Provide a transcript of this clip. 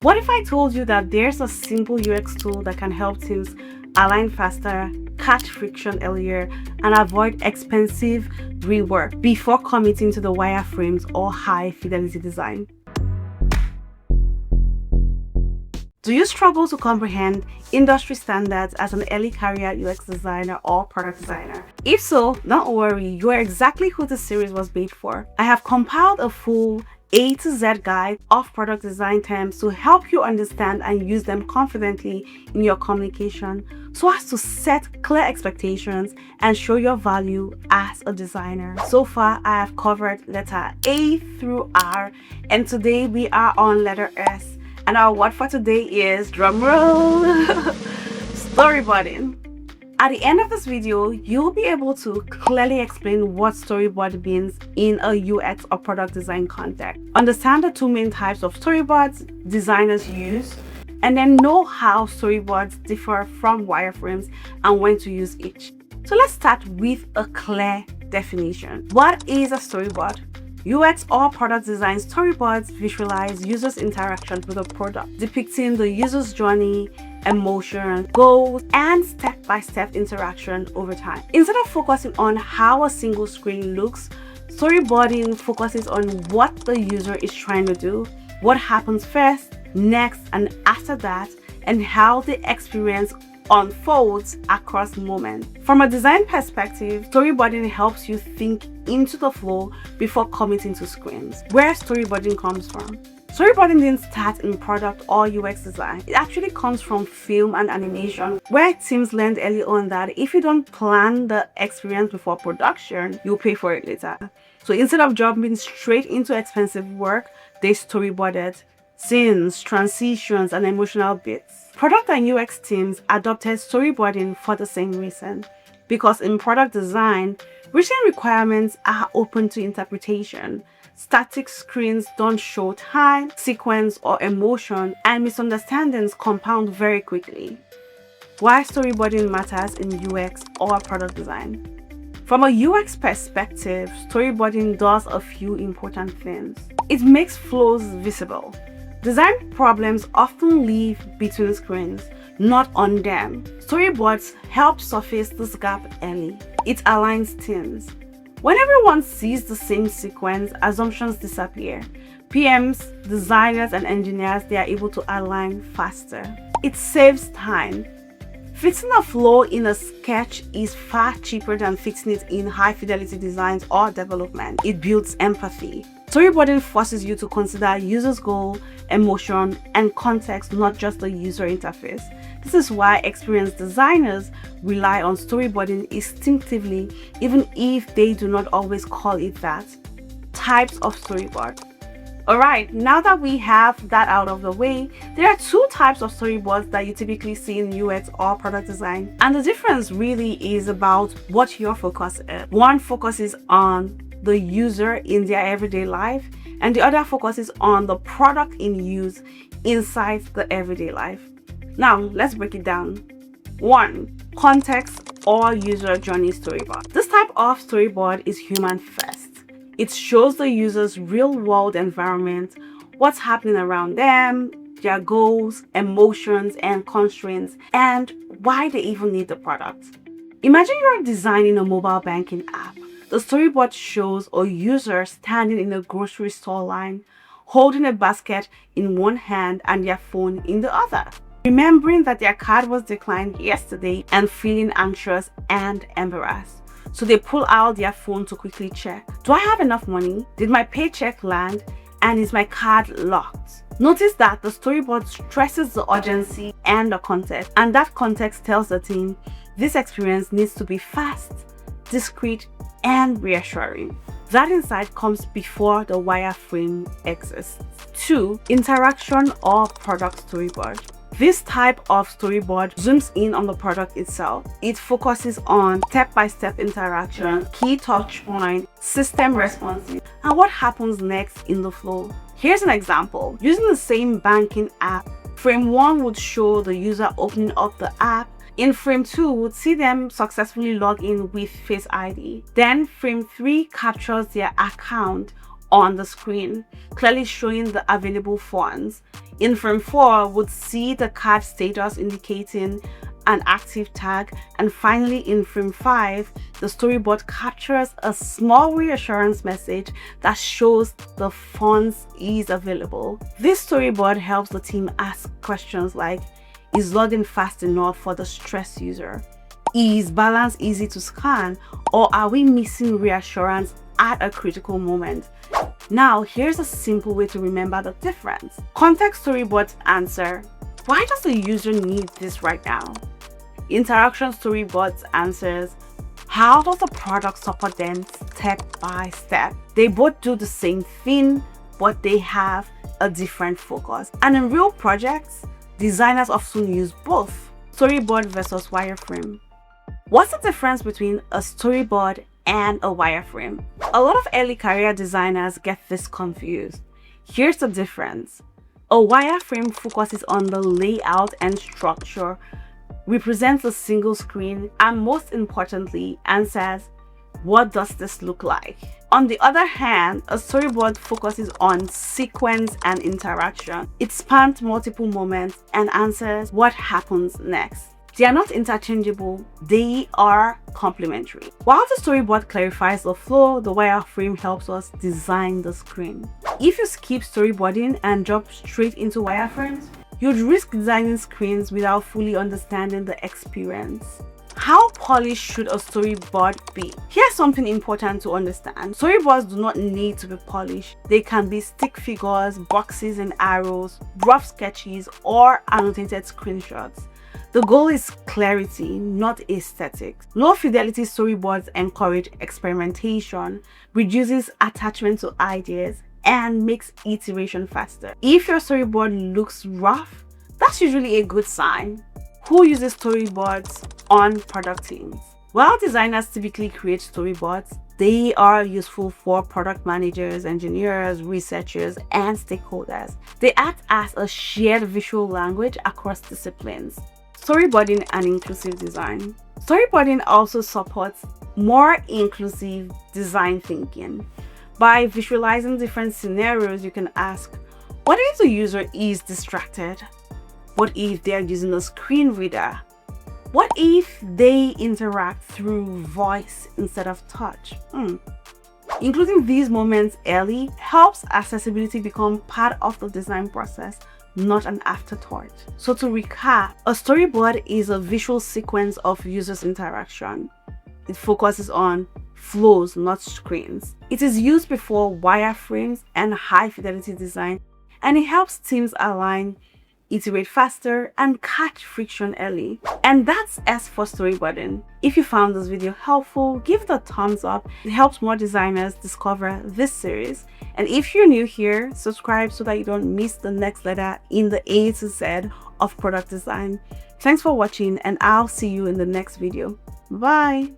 What if I told you that there's a simple UX tool that can help teams align faster, catch friction earlier, and avoid expensive rework before committing to the wireframes or high-fidelity design? Do you struggle to comprehend industry standards as an early career UX designer or product designer? If so, don't worry, you are exactly who this series was made for. I have compiled a full A to Z guide of product design terms to help you understand and use them confidently in your communication so as to set clear expectations and show your value as a designer. So far, I have covered letter A through R, and today we are on letter S. And our word for today is, drumroll, storyboarding. At the end of this video, you'll be able to clearly explain what storyboard means in a UX or product design context, understand the two main types of storyboards designers use, and then know how storyboards differ from wireframes and when to use each. So let's start with a clear definition. What is a storyboard? UX or product design storyboards visualize users' interactions with a product, depicting the user's journey, emotion, goals, and step-by-step interaction over time. Instead of focusing on how a single screen looks, storyboarding focuses on what the user is trying to do, what happens first, next, and after that, and how the experience unfolds across moments. From a design perspective, storyboarding helps you think into the flow before committing to screens. Where storyboarding comes from? Storyboarding didn't start in product or UX design. It actually comes from film and animation, where teams learned early on that if you don't plan the experience before production, you'll pay for it later. So instead of jumping straight into expensive work, they storyboarded scenes, transitions, and emotional bits. Product and UX teams adopted storyboarding for the same reason, because in product design, written requirements are open to interpretation. Static screens don't show time, sequence, or emotion, and misunderstandings compound very quickly. Why storyboarding matters in UX or product design? From a UX perspective, storyboarding does a few important things. It makes flows visible. Design problems often live between screens, not on them. Storyboards help surface this gap early. It aligns teams. When everyone sees the same sequence, assumptions disappear. PMs, designers, and engineers, they are able to align faster. It saves time. Fixing a flow in a sketch is far cheaper than fixing it in high-fidelity designs or development. It builds empathy. Storyboarding forces you to consider user's goal, emotion, and context, not just the user interface. This is why experienced designers rely on storyboarding instinctively, even if they do not always call it that. Types of storyboard. Alright, now that we have that out of the way, there are two types of storyboards that you typically see in UX or product design. And the difference really is about what your focus is. One focuses on the user in their everyday life, and the other focuses on the product in use inside the everyday life. Now, let's break it down. 1. Context or user journey storyboard. This type of storyboard is human first. It shows the user's real-world environment, what's happening around them, their goals, emotions, and constraints, and why they even need the product. Imagine you're designing a mobile banking app. The storyboard shows a user standing in a grocery store line, holding a basket in one hand and their phone in the other, remembering that their card was declined yesterday and feeling anxious and embarrassed. So they pull out their phone to quickly check. Do I have enough money? Did my paycheck land? And is my card locked? Notice that the storyboard stresses the urgency and the context, and that context tells the team this experience needs to be fast, discreet, and reassuring. That insight comes before the wireframe exists. 2. Interaction or product storyboard. This type of storyboard zooms in on the product itself. It focuses on step-by-step interaction, key touch point, system responses, and what happens next in the flow. Here's an example. Using the same banking app, frame 1 would show the user opening up the app. In frame 2, we'll see them successfully log in with Face ID. Then frame 3 captures their account on the screen, clearly showing the available fonts. In frame 4, would see the card status indicating an active tag, and finally in frame 5, the storyboard captures a small reassurance message that shows the fonts is available. This storyboard helps the team ask questions like, is loading fast enough for the stressed user? Is balance easy to scan? Or are we missing reassurance at a critical moment? Now, here's a simple way to remember the difference. Context storyboards answer, why does the user need this right now? Interaction storyboards answers, how does the product support them step by step? They both do the same thing, but they have a different focus. And in real projects, designers often use both. Storyboard versus wireframe. What's the difference between a storyboard and a wireframe? A lot of early career designers get this confused. Here's the difference. A wireframe focuses on the layout and structure, represents a single screen, and most importantly, answers, what does this look like? On the other hand, a storyboard focuses on sequence and interaction. It spans multiple moments and answers what happens next. They are not interchangeable, they are complementary. While the storyboard clarifies the flow, the wireframe helps us design the screen. If you skip storyboarding and jump straight into wireframes, you'd risk designing screens without fully understanding the experience. How polished should a storyboard be? Here's something important to understand. Storyboards do not need to be polished. They can be stick figures, boxes and arrows, rough sketches, or annotated screenshots. The goal is clarity, not aesthetics. Low fidelity storyboards encourage experimentation, reduces attachment to ideas, and makes iteration faster. If your storyboard looks rough, that's usually a good sign. Who uses storyboards on product teams? While designers typically create storyboards, they are useful for product managers, engineers, researchers, and stakeholders. They act as a shared visual language across disciplines. Storyboarding and inclusive design. Storyboarding also supports more inclusive design thinking. By visualizing different scenarios, you can ask, what if the user is distracted? What if they are using a screen reader? What if they interact through voice instead of touch? Including these moments early helps accessibility become part of the design process, not an afterthought. So to recap, a storyboard is a visual sequence of users' interaction. It focuses on flows, not screens. It is used before wireframes and high-fidelity design, and it helps teams align, iterate faster, and catch friction early. And that's S for storyboarding. If you found this video helpful, give it a thumbs up. It helps more designers discover this series. And if you're new here, subscribe so that you don't miss the next letter in the A to Z of product design. Thanks for watching, and I'll see you in the next video. Bye!